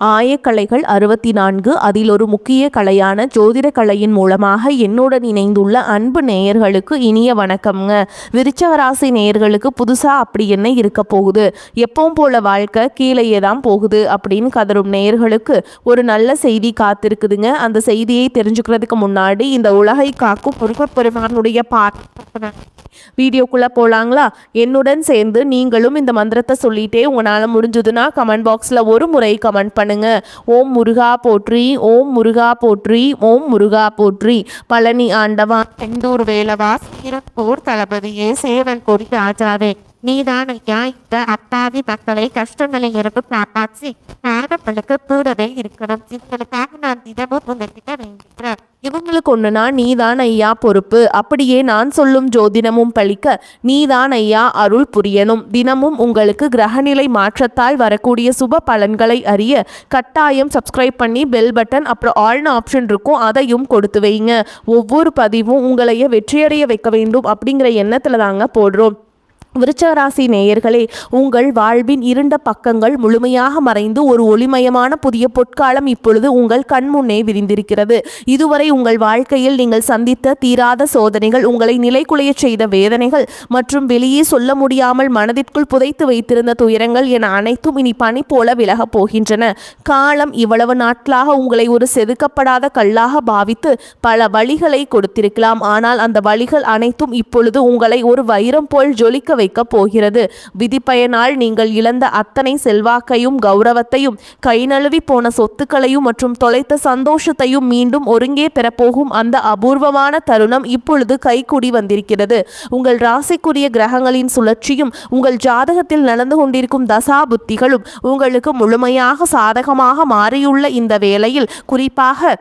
ஆயக்கலைகள் 64 அதில் ஒரு முக்கிய கலையான ஜோதிட கலையின் மூலமாக என்னுடன் இணைந்துள்ள அன்பு நேயர்களுக்கு இனிய வணக்கம்ங்க. விருச்சக ராசி நேயர்களுக்கு புதுசாக அப்படி என்ன இருக்க போகுது, எப்பவும் போல வாழ்க்கை கீழேயே தான் போகுது அப்படின்னு கதரும் நேயர்களுக்கு ஒரு நல்ல செய்தி காத்திருக்குதுங்க. அந்த செய்தியை தெரிஞ்சுக்கிறதுக்கு முன்னாடி இந்த உலகை காக்கும் முருகப்பெருமானுடைய வீடியோக்குள்ளே போகலாங்களா? என்னுடன் சேர்ந்து நீங்களும் இந்த மந்திரத்தை சொல்லிட்டே உங்களால் முடிஞ்சதுன்னா கமெண்ட் பாக்ஸில் ஒரு முறை கமெண்ட் பண்ணுங்க. ஓம் முருகா போற்றி, ஓம் முருகா போற்றி, ஓம் முருகா போற்றி. பழனி ஆண்டவா, செந்தூர் வேலவா, சீரன்பூர் தளபதியே, சேவல் கொடி ராஜாவே, நீதான் ஐயா இந்த அப்பாவி மக்களை கஷ்டங்களில் இருந்து காப்பாற்றி பாதங்களுக்கு கூடவே இருக்கணும். இவங்களுக்காக நான் தினமும் உங்ககிட்ட வேண்டிக்கிறேன். இவங்களுக்கு ஒண்ணுனா நீதான் ஐயா பொறுப்பு. அப்படியே நான் சொல்லும் ஜோதிடமும் பழிக்க நீதான் ஐயா அருள் புரியணும். தினமும் உங்களுக்கு கிரகநிலை மாற்றத்தால் வரக்கூடிய சுப பலன்களை அறிய கட்டாயம் சப்ஸ்கிரைப் பண்ணி பெல் பட்டன் அப்புறம் ஆல்னு ஆப்ஷன் இருக்கும், அதையும் கொடுத்து வைங்க. ஒவ்வொரு பதிவும் உங்களைய வெற்றியடைய வைக்க வேண்டும் அப்படிங்கிற எண்ணத்துல தாங்க போடுறோம். விருச்சக ராசி நேயர்களே, உங்கள் வாழ்வின் இருண்ட பக்கங்கள் முழுமையாக மறைந்து ஒரு ஒளிமயமான புதிய பொற்காலம் இப்பொழுது உங்கள் கண்முன்னே விரிந்திருக்கிறது. இதுவரை உங்கள் வாழ்க்கையில் நீங்கள் சந்தித்த தீராத சோதனைகள், உங்களை நிலைகுலைய செய்த வேதனைகள் மற்றும் வெளியே சொல்ல முடியாமல் மனதிற்குள் புதைத்து வைத்திருந்த துயரங்கள் என அனைத்தும் இனி பனி போல விலகப் போகின்றன. காலம் இவ்வளவு நாட்களாக உங்களை ஒரு செதுக்கப்படாத கல்லாக பாவித்து பல வழிகளை கொடுத்திருக்கலாம். ஆனால் அந்த வழிகள் அனைத்தும் இப்பொழுது உங்களை ஒரு வைரம் போல் ஜொலிக்க வைக்க போகிறது. விதிப்பயனால் நீங்கள் இழந்த அத்தனை செல்வாக்கையும் கௌரவத்தையும், கை நழுவி போன சொத்துக்களையும் மற்றும் தொலைத்த சந்தோஷத்தையும் மீண்டும் ஒருங்கே பெறப்போகும் அந்த அபூர்வமான தருணம் இப்பொழுது கைகூடி வந்திருக்கிறது. உங்கள் ராசிக்குரிய கிரகங்களின் சுழற்சியும் உங்கள் ஜாதகத்தில் நடந்து கொண்டிருக்கும் தசா புத்திகளும் உங்களுக்கு முழுமையாக சாதகமாக மாறியுள்ள இந்த வேளையில், குறிப்பாக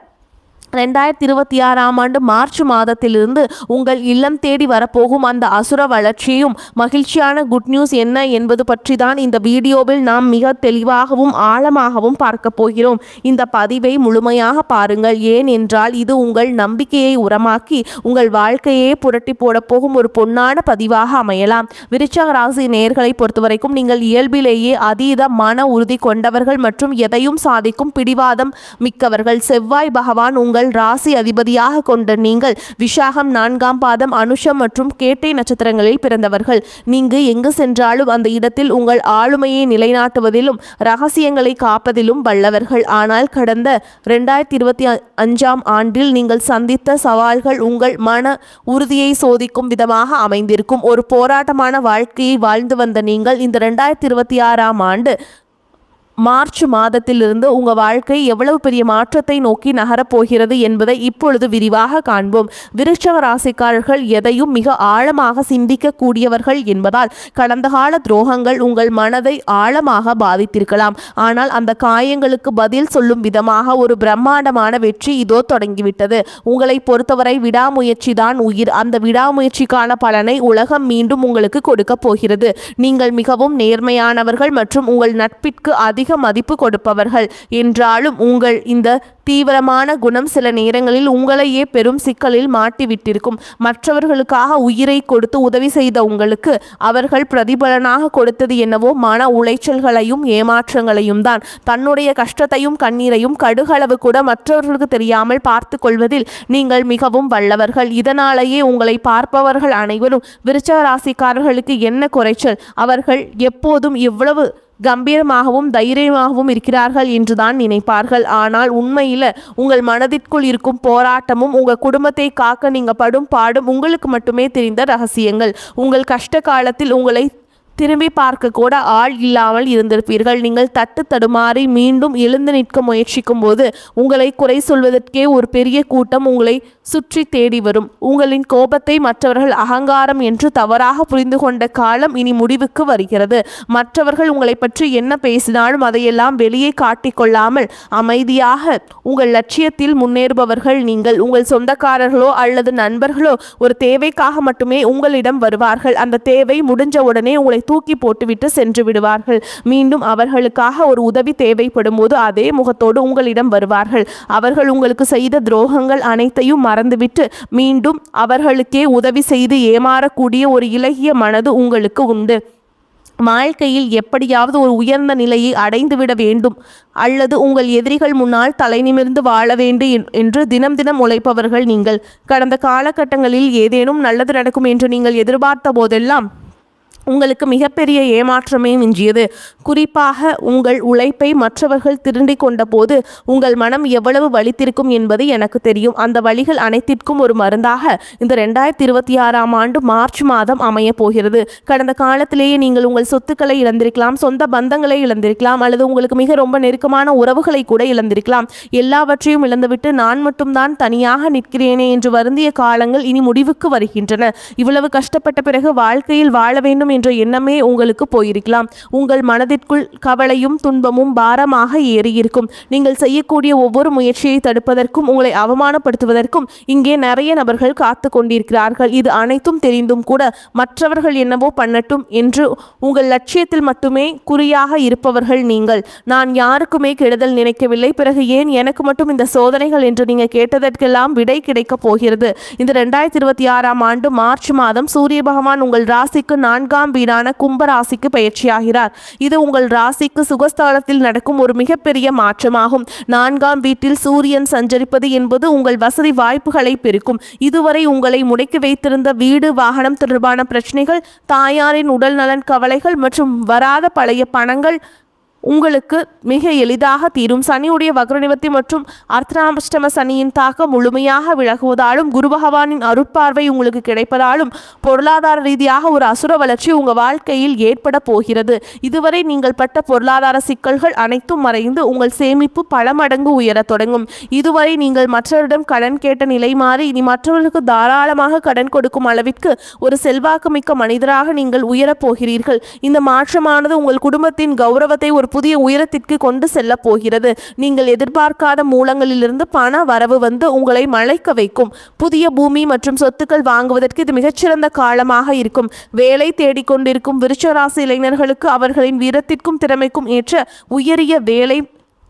2026ஆம் ஆண்டு மார்ச் மாதத்திலிருந்து உங்கள் இல்லம் தேடி வரப்போகும் அந்த அசுர வளர்ச்சியும் மகிழ்ச்சியான குட் நியூஸ் என்ன என்பது பற்றி தான் இந்த வீடியோவில் நாம் மிக தெளிவாகவும் ஆழமாகவும் பார்க்க போகிறோம். இந்த பதிவை முழுமையாக பாருங்கள். ஏன் என்றால் இது உங்கள் நம்பிக்கையை உரமாக்கி உங்கள் வாழ்க்கையே புரட்டி போட போகும் ஒரு பொன்னான பதிவாக அமையலாம். விருச்சக ராசி நேயர்களை பொறுத்தவரைக்கும் நீங்கள் இயல்பிலேயே அதீத மன உறுதி கொண்டவர்கள் மற்றும் எதையும் சாதிக்கும் பிடிவாதம் மிக்கவர்கள். செவ்வாய் பகவான் உங்கள் ராசி அதிபதியாக கொண்ட நீங்கள் விஷாகம் 4ஆம் பாதம், அனுஷம் மற்றும் கேட்டை நட்சத்திரங்களில் பிறந்தவர்கள். நீங்க எங்கு சென்றாலும் அந்த இடத்தில் உங்கள் ஆளுமையை நிலைநாட்டுவதிலும் ரகசியங்களை காப்பதிலும் வல்லவர்கள். ஆனால் கடந்த 2025ஆம் ஆண்டில் நீங்கள் சந்தித்த சவால்கள் உங்கள் மன உறுதியை சோதிக்கும் விதமாக அமைந்திருக்கும். ஒரு போராட்டமான வாழ்க்கையை வாழ்ந்து வந்த நீங்கள் இந்த 2026ஆம் ஆண்டு மார்ச் மாதத்திலிருந்து உங்கள் வாழ்க்கை எவ்வளவு பெரிய மாற்றத்தை நோக்கி நகரப்போகிறது என்பதை இப்பொழுது விரிவாக காண்போம். விருச்சக ராசிக்காரர்கள் எதையும் மிக ஆழமாக சிந்திக்கக்கூடியவர்கள் என்பதால் கடந்த கால துரோகங்கள் உங்கள் மனதை ஆழமாக பாதித்திருக்கலாம். ஆனால் அந்த காயங்களுக்கு பதில் சொல்லும் விதமாக ஒரு பிரம்மாண்டமான வெற்றி இதோ தொடங்கிவிட்டது. உங்களை பொறுத்தவரை விடாமுயற்சி தான் உயிர். அந்த விடாமுயற்சிக்கான பலனை உலகம் மீண்டும் உங்களுக்கு கொடுக்க போகிறது. நீங்கள் மிகவும் நேர்மையானவர்கள் மற்றும் உங்கள் நட்பிற்கு அதிக மதிப்பு கொடுப்பவர்கள். என்றாலும் உங்கள் இந்த தீவிரமான குணம் சில நேரங்களில் உங்களையே பெரும் சிக்கலில் மாட்டிவிட்டிருக்கும். மற்றவர்களுக்காக உயிரை கொடுத்து உதவி செய்த உங்களுக்கு அவர்கள் பிரதிபலனாக கொடுத்தது என்னவோ மன உளைச்சல்களையும் ஏமாற்றங்களையும் தான். தன்னுடைய கஷ்டத்தையும் கண்ணீரையும் கடுகளவு கூட மற்றவர்களுக்கு தெரியாமல் பார்த்து கொள்வதில் நீங்கள் மிகவும் வல்லவர்கள். இதனாலேயே உங்களை பார்ப்பவர்கள் அனைவரும் விருச்சக ராசிக்காரர்களுக்கு என்ன குறைச்சல், அவர்கள் எப்போதும் இவ்வளவு கம்பீரமாகவும் தைரியமாகவும் இருக்கிறார்கள் என்றுதான் நினைப்பார்கள். ஆனால் உண்மையில் உங்கள் மனதிற்குள் இருக்கும் போராட்டமும் உங்கள் குடும்பத்தை காக்க நீங்கள் படும் பாடும் உங்களுக்கு மட்டுமே தெரிந்த ரகசியங்கள். உங்கள் கஷ்ட காலத்தில் உங்களை திரும்பி பார்க்க கூட ஆள் இல்லாமல் இருந்திருப்பீர்கள். நீங்கள் தட்டு தடுமாறி மீண்டும் எழுந்து நிற்க முயற்சிக்கும் போது உங்களை குறை சொல்வதற்கே ஒரு பெரிய கூட்டம் உங்களை சுற்றி தேடி வரும். உங்களின் கோபத்தை மற்றவர்கள் அகங்காரம் என்று தவறாக புரிந்து கொண்ட காலம் இனி முடிவுக்கு வருகிறது. மற்றவர்கள் உங்களை பற்றி என்ன பேசினாலும் அதையெல்லாம் வெளியே காட்டிக்கொள்ளாமல் அமைதியாக உங்கள் லட்சியத்தில் முன்னேறுபவர்கள் நீங்கள். உங்கள் சொந்தக்காரர்களோ அல்லது நண்பர்களோ ஒரு தேவைக்காக மட்டுமே உங்களிடம் வருவார்கள். அந்த தேவை முடிஞ்ச உடனே உங்களை தூக்கி போட்டுவிட்டு சென்று விடுவார்கள். மீண்டும் அவர்களுக்காக ஒரு உதவி தேவைப்படும் போது அதே முகத்தோடு உங்களிடம் வருவார்கள். அவர்கள் உங்களுக்கு செய்த துரோகங்கள் அனைத்தையும் மறந்துவிட்டு மீண்டும் அவர்களுக்கே உதவி செய்து ஏமாறக்கூடிய ஒரு இலகிய மனது உங்களுக்கு உண்டு. வாழ்க்கையில் எப்படியாவது ஒரு உயர்ந்த நிலையை அடைந்துவிட வேண்டும் அல்லது உங்கள் எதிரிகள் முன்னால் தலை நிமிர்ந்து வாழ வேண்டும் என்று தினம் தினம் உழைப்பவர்கள் நீங்கள். கடந்த காலகட்டங்களில் ஏதேனும் நல்லது நடக்கும் என்று நீங்கள் எதிர்பார்த்த போதெல்லாம் உங்களுக்கு மிகப்பெரிய ஏமாற்றமே மிஞ்சியது. குறிப்பாக உங்கள் உழைப்பை மற்றவர்கள் திருடி கொண்ட போது உங்கள் மனம் எவ்வளவு வலித்திருக்கும் என்பது எனக்கு தெரியும். அந்த வலிகள் அனைத்திற்கும் ஒரு மருந்தாக இந்த 2026ஆம் ஆண்டு மார்ச் மாதம் அமைய போகிறது. கடந்த காலத்திலேயே நீங்கள் உங்கள் சொத்துக்களை இழந்திருக்கலாம், சொந்த பந்தங்களை இழந்திருக்கலாம், அல்லது உங்களுக்கு மிக ரொம்ப நெருக்கமான உறவுகளை கூட இழந்திருக்கலாம். எல்லாவற்றையும் இழந்துவிட்டு நான் மட்டும்தான் தனியாக நிற்கிறேனே என்று வருந்திய காலங்கள் இனி முடிவுக்கு வருகின்றன. இவ்வளவு கஷ்டப்பட்ட பிறகு வாழ்க்கையில் வாழ வேண்டும் என்ற எண்ணமே உங்களுக்கு போயிருக்கலாம். உங்கள் மனதிற்குள் கவலையும் துன்பமும் பாரமாக ஏறியிருக்கும். நீங்கள் செய்யக்கூடிய ஒவ்வொரு முயற்சியை தடுப்பதற்கும் உங்களை அவமானப்படுத்துவதற்கும் இங்கே நிறைய நபர்கள் காத்து கொண்டிருக்கிறார்கள். இது அனைத்தும் தெரிந்தும் கூட மற்றவர்கள் என்னவோ பண்ணட்டும் என்று உங்கள் லட்சியத்தில் மட்டுமே குறியாக இருப்பவர்கள் நீங்கள். நான் யாருக்குமே கெடுதல் நினைக்கவில்லை, பிறகு ஏன் எனக்கு மட்டும் இந்த சோதனைகள் என்று நீங்கள் கேட்டதற்கெல்லாம் விடை கிடைக்கப் போகிறது. இந்த 2026ஆம் ஆண்டு மார்ச் மாதம் சூரிய பகவான் உங்கள் ராசிக்கு 4ஆம் வீடான கும்ப ராசிக்கு பயிற்சியாகிறார். இது உங்கள் ராசிக்கு சுகஸ்தானத்தில் நடக்கும் ஒரு மிகப்பெரிய மாற்றமாகும். 4ஆம் வீட்டில் சூரியன் சஞ்சரிப்பது என்பது உங்கள் வசதி வாய்ப்புகளை பெருக்கும். இதுவரை உங்களை முடக்கி வைத்திருந்த வீடு வாகனம் தொடர்பான பிரச்சனைகள், தாயாரின் உடல் நலன் கவலைகள் மற்றும் வராத பழைய பணங்கள் உங்களுக்கு மிக எளிதாக தீரும். சனியுடைய வக்ரநிவர்த்தி மற்றும் அர்த்தநாஷ்டம சனியின் தாக்கம் முழுமையாக விலகுவதாலும் குரு பகவானின் அருட்பார்வை உங்களுக்கு கிடைப்பதாலும் பொருளாதார ரீதியாக ஒரு அசுர வளர்ச்சி உங்கள் வாழ்க்கையில் ஏற்பட போகிறது. இதுவரை நீங்கள் பட்ட பொருளாதார சிக்கல்கள் அனைத்தும் மறைந்து உங்கள் சேமிப்பு பல மடங்கு உயரத் தொடங்கும். இதுவரை நீங்கள் மற்றவரிடம் கடன் கேட்ட நிலை மாறி இனி மற்றவர்களுக்கு தாராளமாக கடன் கொடுக்கும் அளவிற்கு ஒரு செல்வாக்குமிக்க மனிதராக நீங்கள் உயரப் போகிறீர்கள். இந்த மாற்றமானது உங்கள் குடும்பத்தின் கௌரவத்தை ஒரு புதிய உயரத்திற்கு கொண்டு செல்ல போகிறது. நீங்கள் எதிர்பார்க்காத மூலங்களிலிருந்து பண வரவு வந்து உங்களை மலைக்க வைக்கும். புதிய பூமி மற்றும் சொத்துக்கள் வாங்குவதற்கு இது மிகச்சிறந்த காலமாக இருக்கும். வேலை தேடிக்கொண்டிருக்கும் விருச்சிக ராசி இளைஞர்களுக்கு அவர்களின் வீரத்திற்கும் திறமைக்கும் ஏற்ற உயரிய வேலை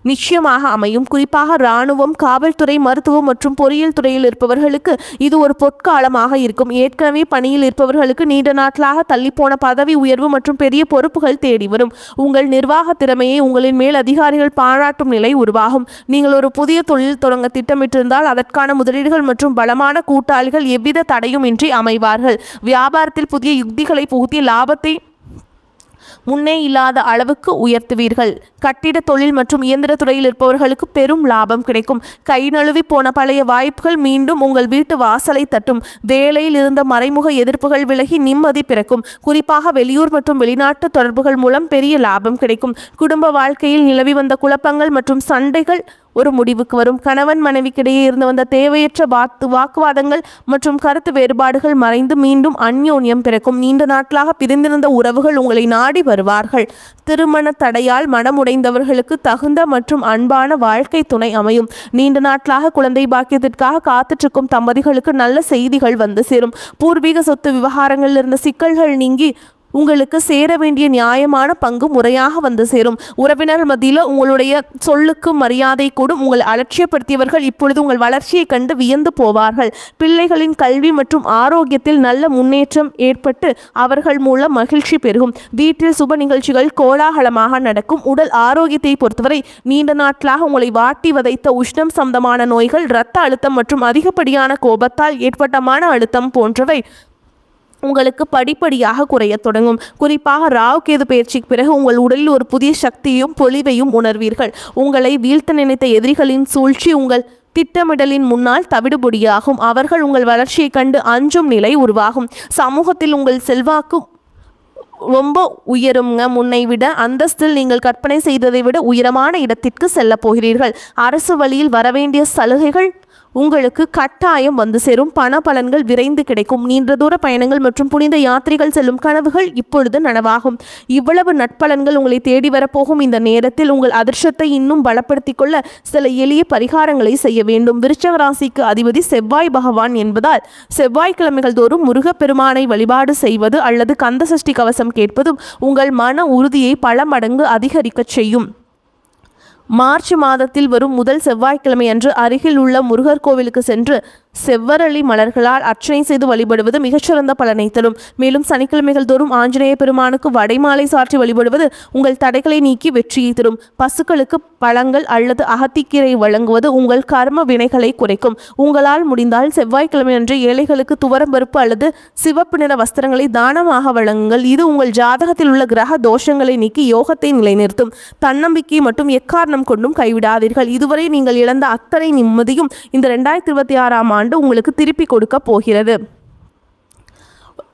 நிச்சயமாக அமையும். குறிப்பாக இராணுவம், காவல்துறை, மருத்துவம் மற்றும் பொறியியல் துறையில் இருப்பவர்களுக்கு இது ஒரு பொற்காலமாக இருக்கும். ஏற்கனவே பணியில் இருப்பவர்களுக்கு நீண்ட நாட்களாக தள்ளிப்போன பதவி உயர்வு மற்றும் பெரிய பொறுப்புகள் தேடி வரும். உங்கள் நிர்வாக திறமையை உங்களின் மேல் அதிகாரிகள் பாராட்டும் நிலை உருவாகும். நீங்கள் ஒரு புதிய தொழில் தொடங்க திட்டமிட்டிருந்தால் அதற்கான முதலீடுகள் மற்றும் பலமான கூட்டாளிகள் எவ்வித தடையுமின்றி அமைவார்கள். வியாபாரத்தில் புதிய யுக்திகளை புகுத்தி லாபத்தை முன்னே இல்லாத அளவுக்கு உயர்த்துவீர்கள். கட்டிட தொழில் மற்றும் இயந்திர துறையில் இருப்பவர்களுக்கு பெரும் லாபம் கிடைக்கும். கை நழுவி போன பழைய வாய்ப்புகள் மீண்டும் உங்கள் வீட்டு வாசலை தட்டும். வேலையில் இருந்த மறைமுக எதிர்ப்புகள் விலகி நிம்மதி பிறக்கும். குறிப்பாக வெளியூர் மற்றும் வெளிநாட்டு தொடர்புகள் மூலம் பெரிய லாபம் கிடைக்கும். குடும்ப வாழ்க்கையில் நிலவி வந்த குழப்பங்கள் மற்றும் சண்டைகள் ஒரு முடிவுக்கு வரும். கணவன் மனைவிக்கிடையே இருந்து வந்த தேவையற்ற வாக்குவாதங்கள் மற்றும் கருத்து வேறுபாடுகள் மறைந்து மீண்டும் அந்யோன்யம் பிறக்கும். நீண்ட நாட்களாக பிரிந்திருந்த உறவுகள் உங்களை நாடி வருவார்கள். திருமண தடையால் மனமுடைந்தவர்களுக்கு தகுந்த மற்றும் அன்பான வாழ்க்கை துணை அமையும். நீண்ட நாட்களாக குழந்தை பாக்கியத்திற்காக காத்துட்ருக்கும் தம்பதிகளுக்கு நல்ல செய்திகள் வந்து சேரும். பூர்வீக சொத்து விவகாரங்களில் இருந்த சிக்கல்கள் நீங்கி உங்களுக்கு சேர வேண்டிய நியாயமான பங்கு முறையாக வந்து சேரும். உறவினர் மத்தியில் உங்களுடைய சொல்லுக்கு மரியாதை கூடும். உங்கள் அலட்சியப்படுத்தியவர்கள் இப்பொழுது உங்கள் வளர்ச்சியை கண்டு வியந்து போவார்கள். பிள்ளைகளின் கல்வி மற்றும் ஆரோக்கியத்தில் நல்ல முன்னேற்றம் ஏற்பட்டு அவர்கள் மூலம் மகிழ்ச்சி பெருகும். வீட்டில் சுப நிகழ்ச்சிகள் கோலாகலமாக நடக்கும். உடல் ஆரோக்கியத்தை பொறுத்தவரை நீண்ட நாட்களாக உங்களை வாட்டி வதைத்த உஷ்ணம் சம்பந்தமான நோய்கள், இரத்த அழுத்தம் மற்றும் அதிகப்படியான கோபத்தால் ஏற்பட்ட மன அழுத்தம் போன்றவை உங்களுக்கு படிப்படியாக குறைய தொடங்கும். குறிப்பாக ராகு கேது பயிற்சிக்கு பிறகு உங்கள் உடலில் ஒரு புதிய சக்தியையும் பொலிவையும் உணர்வீர்கள். உங்களை வீழ்த்த நினைத்த எதிரிகளின் சூழ்ச்சி உங்கள் திட்டமிடலின் முன்னால் தவிடுபொடியாகும். அவர்கள் உங்கள் வளர்ச்சியை கண்டு அஞ்சும் நிலை உருவாகும். சமூகத்தில் உங்கள் செல்வாக்கு ரொம்ப உயருங்க. முன்னை விட அந்தஸ்தில் நீங்கள் கற்பனை செய்ததை விட உயரமான இடத்திற்கு செல்ல போகிறீர்கள். அரசு வழியில் வரவேண்டிய சலுகைகள் உங்களுக்கு கட்டாயம் வந்து சேரும். பண பலன்கள் விரைந்து கிடைக்கும். நீண்ட தூர பயணங்கள் மற்றும் புனித யாத்திரைகள் செல்லும் கனவுகள் இப்பொழுது நனவாகும். இவ்வளவு நட்பலன்கள் உங்களை தேடி வரப்போகும் இந்த நேரத்தில் உங்கள் அதிர்ஷ்டத்தை இன்னும் பலப்படுத்திக் கொள்ள சில எளிய பரிகாரங்களை செய்ய வேண்டும். விருச்சிக ராசிக்கு அதிபதி செவ்வாய் பகவான் என்பதால் செவ்வாய்க்கிழமைகள் தோறும் முருகப்பெருமானை வழிபாடு செய்வது அல்லது கந்த சஷ்டி கவசம் கேட்பதும் உங்கள் மன உறுதியை பல மடங்கு அதிகரிக்க செய்யும். மார்ச் மாதத்தில் வரும் முதல் செவ்வாய்க்கிழமை அன்று அருகில் உள்ள முருகர் கோவிலுக்கு சென்று செவ்வரளி மலர்களால் அர்ச்சனை செய்து வழிபடுவது மிகச்சிறந்த பலனை தரும். மேலும் சனிக்கிழமைகள் தோறும் ஆஞ்சநேய பெருமானுக்கு வடைமாலை சாற்றி வழிபடுவது உங்கள் தடைகளை நீக்கி வெற்றியை தரும். பசுக்களுக்கு பழங்கள் அல்லது அகத்திக்கீரை வழங்குவது உங்கள் கர்ம வினைகளை குறைக்கும். உங்களால் முடிந்தால் செவ்வாய்க்கிழமை அன்று ஏழைகளுக்கு துவரம்பருப்பு அல்லது சிவப்பு நிற வஸ்திரங்களை தானமாக வழங்குங்கள். இது உங்கள் ஜாதகத்தில் உள்ள கிரக தோஷங்களை நீக்கி யோகத்தை நிலைநிறுத்தும். தன்னம்பிக்கை மற்றும் எக்காரணம் கொண்டும் கைவிடாதீர்கள். இதுவரை நீங்கள் இழந்த அத்தனை நிம்மதியும் இந்த 2026ஆம் ஆண்டு உங்களுக்கு திருப்பி கொடுக்க போகிறது.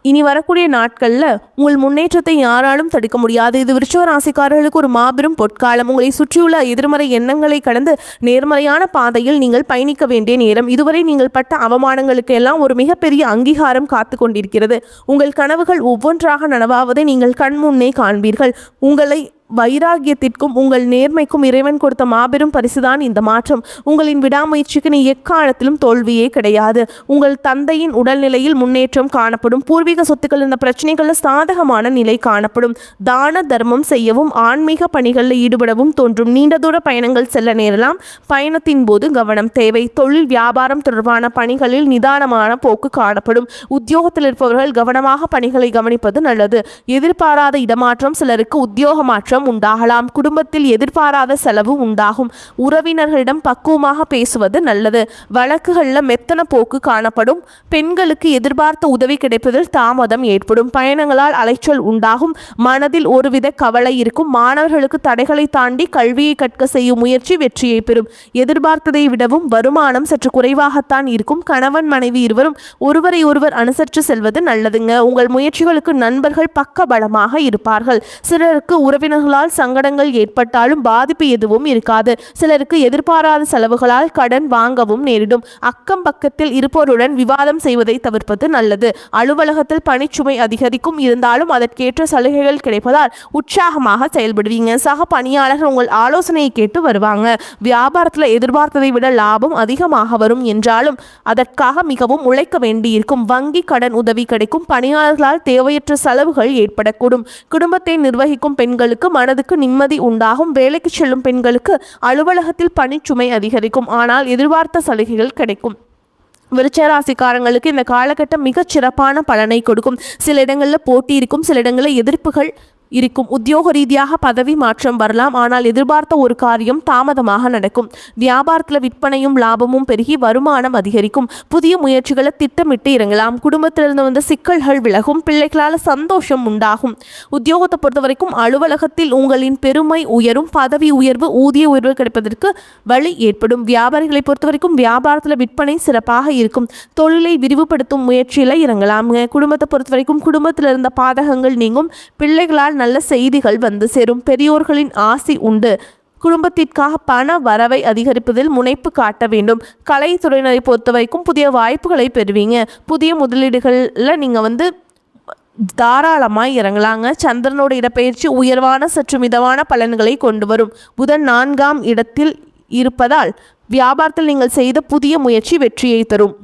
இனி வரக்கூடிய நாட்களில் உங்கள் முன்னேற்றத்தை யாராலும் தடுக்க முடியாது. இது விருச்சிக ராசிக்காரர்களுக்கு ஒரு மாபெரும் பொற்காலம். உங்களை சுற்றியுள்ள எதிர்மறை எண்ணங்களை கடந்து நேர்மறையான பாதையில் நீங்கள் பயணிக்க வேண்டிய நேரம். இதுவரை நீங்கள் பட்ட அவமானங்களுக்கு எல்லாம் ஒரு மிகப்பெரிய அங்கீகாரம் காத்து கொண்டிருக்கிறது. உங்கள் கனவுகள் ஒவ்வொன்றாக நனவாவதை நீங்கள் கண்முன்னே காண்பீர்கள். உங்களை வைராகியத்திற்கும் உங்கள் நேர்மைக்கும் இறைவன் கொடுத்த மாபெரும் பரிசுதான் இந்த மாற்றம். உங்களின் விடாமுயற்சிக்கு நீ எக்காலத்திலும் தோல்வியே கிடையாது. உங்கள் தந்தையின் உடல்நிலையில் முன்னேற்றம் காணப்படும். பூர்வீக சொத்துக்கள் இந்த பிரச்சனைகளில் சாதகமான நிலை காணப்படும். தான தர்மம் செய்யவும் ஆன்மீக பணிகளில் ஈடுபடவும் தோன்றும். நீண்ட தூர பயணங்கள் செல்ல நேரலாம். பயணத்தின் போது கவனம் தேவை. தொழில் வியாபாரம் தொடர்பான பணிகளில் நிதானமான போக்கு காணப்படும். உத்தியோகத்தில் இருப்பவர்கள் கவனமாக பணிகளை கவனிப்பது நல்லது. எதிர்பாராத இடமாற்றம், சிலருக்கு உத்தியோக மாற்றம் உண்டாகலாம். குடும்பத்தில் எதிர்பாராத செலவு உண்டாகும். உறவினர்களிடம் பக்குவமாக பேசுவது நல்லது. வழக்குகளில் மெத்தன போக்கு காணப்படும். பெண்களுக்கு எதிர்பார்த்த உதவி கிடைப்பதில் தாமதம் ஏற்படும். பயணங்களால் அலைச்சல் உண்டாகும். மனதில் ஒருவித கவலை இருக்கும். மாணவர்களுக்கு தடைகளை தாண்டி கல்வியை கற்க செய்யும் முயற்சி வெற்றியை பெறும். எதிர்பார்த்ததை விடவும் வருமானம் சற்று குறைவாகத்தான் இருக்கும். கணவன் மனைவி இருவரும் ஒருவரை ஒருவர் அனுசரித்து செல்வது நல்லதுங்க. உங்கள் முயற்சிகளுக்கு நண்பர்கள் பக்க பலமாக இருப்பார்கள். சிலருக்கு உறவினர்கள் சங்கடங்கள் ஏற்பட்டாலும் பாதிப்பு எதுவும் இருக்காது. சிலருக்கு எதிர்பாராத செலவுகளால் கடன் வாங்கவும் நேரிடும். அக்கம் பக்கத்தில் இருப்போருடன் விவாதம் செய்வதை தவிர்ப்பது நல்லது. அலுவலகத்தில் பணிச்சுமை அதிகரிக்கும். இருந்தாலும் அதற்கேற்ற சலுகைகள் கிடைப்பதால் உற்சாகமாக செயல்படுவீங்க. சக பணியாளர்கள் உங்கள் ஆலோசனையை கேட்டு வருவாங்க. வியாபாரத்தில் எதிர்பார்த்ததை விட லாபம் அதிகமாக வரும் என்றாலும் அதற்காக மிகவும் உழைக்க வேண்டியிருக்கும். வங்கி கடன் உதவி கிடைக்கும். பணியாளர்களால் தேவையற்ற செலவுகள் ஏற்படக்கூடும். குடும்பத்தை நிர்வகிக்கும் பெண்களுக்கு மனதுக்கு நிம்மதி உண்டாகும். வேலைக்கு செல்லும் பெண்களுக்கு அலுவலகத்தில் பணிச்சுமை அதிகரிக்கும். ஆனால் எதிர்பார்த்த சலுகைகள் கிடைக்கும். விருச்சிக ராசிக்காரங்களுக்கு இந்த காலகட்டம் மிகச் சிறப்பான பலனை கொடுக்கும். சில இடங்களில் போட்டி இருக்கும். சில இடங்களில் எதிர்ப்புகள் இருக்கும். உத்தியோக ரீதியாக பதவி மாற்றம் வரலாம். ஆனால் எதிர்பார்த்த ஒரு காரியம் தாமதமாக நடக்கும். வியாபாரத்தில் விற்பனையும் லாபமும் பெருகி வருமானம் அதிகரிக்கும். புதிய முயற்சிகளை திட்டமிட்டு இறங்கலாம். குடும்பத்திலிருந்து வந்த சிக்கல்கள் விலகும். பிள்ளைகளால் சந்தோஷம் உண்டாகும். உத்தியோகத்தை பொறுத்த வரைக்கும் அலுவலகத்தில் உங்களின் பெருமை உயரும். பதவி உயர்வு, ஊதிய உயர்வு கிடைப்பதற்கு வழி ஏற்படும். வியாபாரிகளை பொறுத்த வரைக்கும் வியாபாரத்தில் விற்பனை சிறப்பாக இருக்கும். தொழிலை விரிவுபடுத்தும் முயற்சியில் இறங்கலாம். குடும்பத்தை பொறுத்த வரைக்கும் குடும்பத்தில் இருந்த பாதகங்கள் நீங்கும். பிள்ளைகளால் நல்ல செய்திகள் வந்து சேரும். பெரியோர்களின் ஆசி உண்டு. குடும்பத்திற்காக பண வரவை அதிகரிப்பதில் முனைப்பு காட்ட வேண்டும். கலைத்துறையினரை பொறுத்த வரைக்கும் புதிய வாய்ப்புகளை பெறுவீங்க. புதிய முதலீடுகளில் நீங்கள் தாராளமாக இறங்கலாங்க. சந்திரனோட இடப்பெயர்ச்சி உயர்வான சற்று மிதமான பலன்களை கொண்டு வரும். புதன் 4ஆம் இடத்தில் இருப்பதால் வியாபாரத்தில் நீங்கள் செய்த புதிய முயற்சி வெற்றியை தரும்.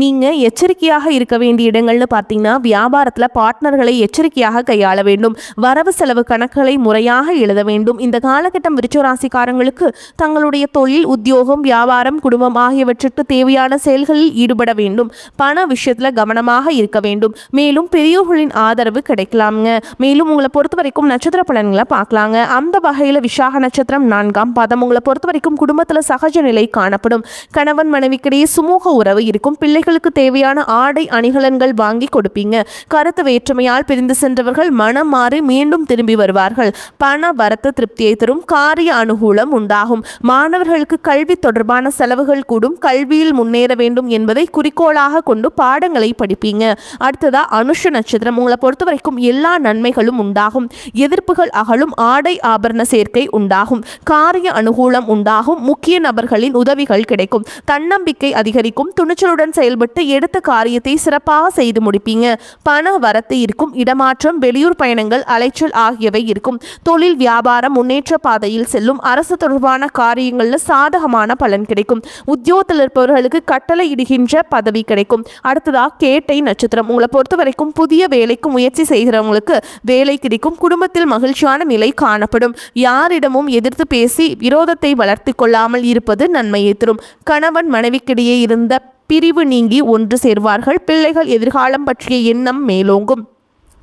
நீங்கள் எச்சரிக்கையாக இருக்க வேண்டிய இடங்கள்னு பார்த்தீங்கன்னா வியாபாரத்தில் பார்ட்னர்களை எச்சரிக்கையாக கையாள வேண்டும். வரவு செலவு கணக்குகளை முறையாக எழுத வேண்டும். இந்த காலகட்டம் விருச்சிக ராசிக்காரங்களுக்கு தங்களுடைய தொழில், உத்தியோகம், வியாபாரம், குடும்பம் ஆகியவற்றிற்கு தேவையான செயல்களில் ஈடுபட வேண்டும். பண விஷயத்தில் கவனமாக இருக்க வேண்டும். மேலும் பெரியோர்களின் ஆதரவு கிடைக்கலாமுங்க. மேலும் உங்களை பொறுத்த வரைக்கும் நட்சத்திர பலன்களை பார்க்கலாங்க. அந்த வகையில் விசாக நட்சத்திரம் 4ஆம் பாதம். உங்களை பொறுத்த வரைக்கும் குடும்பத்தில் சகஜ நிலை காணப்படும். கணவன் மனைவிக்கிடையே சுமூக உறவு இருக்கும். பிள்ளைகளுக்கு தேவையான ஆடை அணிகலன்கள் வாங்கி கொடுப்பீங்க. கருத்து வேற்றுமையால் பிரிந்து சென்றவர்கள் மனம் மாறி மீண்டும் திரும்பி வருவார்கள். பண வரத்து திருப்தியை தரும். காரிய அனுகூலம் உண்டாகும். மாணவர்களுக்கு கல்வி தொடர்பான செலவுகள் கூடும். கல்வியில் முன்னேற வேண்டும் என்பதை குறிக்கோளாக கொண்டு பாடங்களை படிப்பீங்க. அடுத்ததா அனுஷ நட்சத்திரம். உங்களை பொறுத்த வரைக்கும் எல்லா நன்மைகளும் உண்டாகும். எதிர்ப்புகள் அகலும். ஆடை ஆபரண சேர்க்கை உண்டாகும். காரிய அனுகூலம் உண்டாகும். முக்கிய நபர்களின் உதவிகள் கிடைக்கும். தன்னம்பிக்கை அதிகரிக்கும். துணிச்சலுடன் செயல் செயல்பட்டு எடுத்த காரியத்தை சிறப்பாக செய்து முடிப்பீங்க. பண வரத்து இருக்கும். இடமாற்றம், வெளியூர் பயணங்கள், அலைச்சல் ஆகியவை இருக்கும். தொழில் வியாபாரம் முன்னேற்ற பாதையில் செல்லும். அரசு தொடர்பான காரியங்கள்ல சாதகமான பலன் கிடைக்கும். உத்தியோகத்தில் இருப்பவர்களுக்கு கட்டளை இடுகின்ற பதவி கிடைக்கும். அடுத்ததா கேட்டை நட்சத்திரம். உங்களை பொறுத்த வரைக்கும் புதிய வேலைக்கு முயற்சி செய்கிறவங்களுக்கு வேலை கிடைக்கும். குடும்பத்தில் மகிழ்ச்சியான நிலை காணப்படும். யாரிடமும் எதிர்த்து பேசி விரோதத்தை வளர்த்து கொள்ளாமல் இருப்பது நன்மையை தரும். கணவன் மனைவிக்கிடையே இருந்த பிரிவு நீங்கி ஒன்று சேர்வார்கள். பிள்ளைகள் எதிர்காலம் பற்றிய எண்ணம் மேலோங்கும்.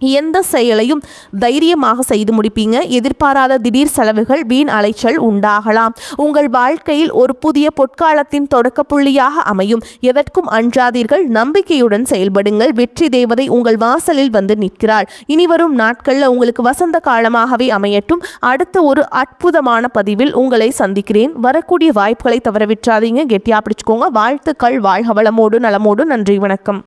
எந்த செயலையும் தைரியமாக செய்து முடிப்பீங்க. எதிர்பாராத திடீர் செலவுகள், வீண் அலைச்சல் உண்டாகலாம். உங்கள் வாழ்க்கையில் ஒரு புதிய பொற்காலத்தின் தொடக்க புள்ளியாக அமையும். எதற்கும் அஞ்சாதீர்கள். நம்பிக்கையுடன் செயல்படுங்கள். வெற்றி தேவதை உங்கள் வாசலில் வந்து நிற்கிறாள். இனிவரும் நாட்களில் உங்களுக்கு வசந்த காலமாகவே அமையட்டும். அடுத்த ஒரு அற்புதமான பதிவில் உங்களை சந்திக்கிறேன். வரக்கூடிய வாய்ப்புகளை தவற விட்டுறாதீங்க. கெட்டியா பிடிச்சுக்கோங்க. வாழ்த்துக்கள். வாழ்க வளமோடு நலமோடு. நன்றி, வணக்கம்.